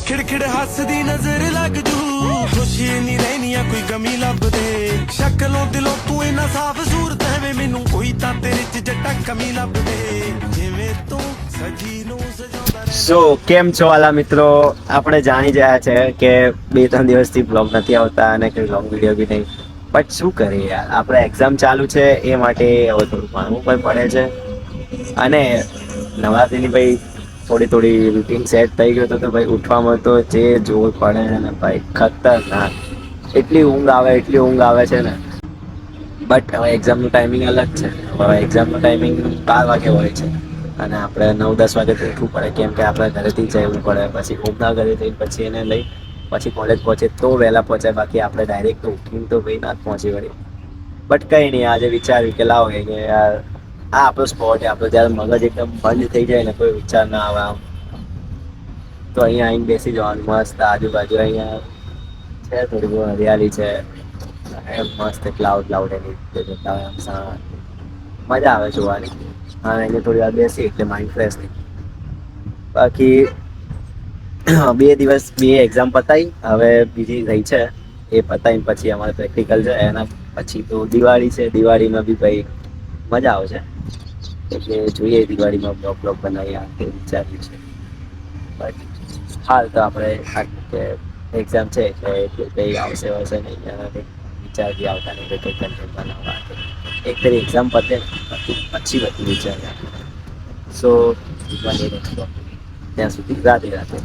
खिड़खिड़ हसदी नजर लग जू खुशी नहीं रहनी कोई कमी लब दे शक्लों दिलों तू इना साफ सूरत है वे मैनू कोई ता तेरे च जट्टा कमी लब दे जिवें तू सजी नो सजांदा સો કેમ છો વાલા મિત્રો? આપણે જાણી ગયા છે કે 2-3 દિવસથી બ્લોગ નથી આવતા અને કોઈ લોંગ વિડીયો બી નહીં. બટ શું કરીએ યાર, આપણે એક્ઝામ ચાલુ છે એ માટે હવે થોડું ભણવું પણ પડે છે. અને નવરાત્રિની ભાઈ થોડી રૂટીન સેટ થઈ ગયો તો ભાઈ ઉઠવામાં તો જે જોર પડે ને ભાઈ ખતરનાક. એટલી ઊંઘ આવે છે ને. બટ હવે એક્ઝામનું ટાઈમિંગ અલગ છે. હવે એક્ઝામનું ટાઈમિંગ 12 વાગે હોય છે અને આપણે 9-10 વાગે તો ઉઠવું પડે, કેમ કે આપણે ઘરેથી જવું પડે. પછી હોમના ઘરે જઈને પછી એને લઈ પછી કોલેજ પહોંચે તો વહેલા પહોંચાય, બાકી આપણે ડાયરેક્ટ તો ઉઠીને તો ભાઈ ના જ પહોંચી વળી. બટ કંઈ નહીં, આજે વિચાર્યું કે લાવો કે યાર આ આપણો સ્પોટ છે. આપણો જ્યારે મગજ એકદમ બંધ થઈ જાય ને કોઈ વિચાર ના આવે આમ, તો અહીંયા આવીને બેસી જવાનું મસ્ત. આજુબાજુ અહીંયા છે થોડી બહુ હરિયાળી છે, મસ્ત ક્લાઉડ એની રીતે જતા હોય આમ શાંત, મજા આવે જોવાની. અને અહીંયા થોડી વાર બેસી એટલે માઇન્ડ ફ્રેશ થઈ. બાકી 2 દિવસ એક્ઝામ પતાવી, હવે બીજી રહી છે એ પતાવીને પછી અમારે પ્રેક્ટિકલ છે. એના પછી તો દિવાળી છે. દિવાળીમાં બી ભાઈ મજા આવશે, એટલે જોઈએ દિવાળીમાં બ્લોગ બનાવી આ વિચાર્યું છે. બટ હાલ તો આપણે એક્ઝામ છે એટલે કંઈ આવશે નહીં અને વિચાર બી આવતા નહીં કે કંઈ કન્ટેન્ટ બનાવવા. એક ફરી એક્ઝામ પતે પછી બધું વિચાર. સો ત્યાં સુધી રાધે રાધે.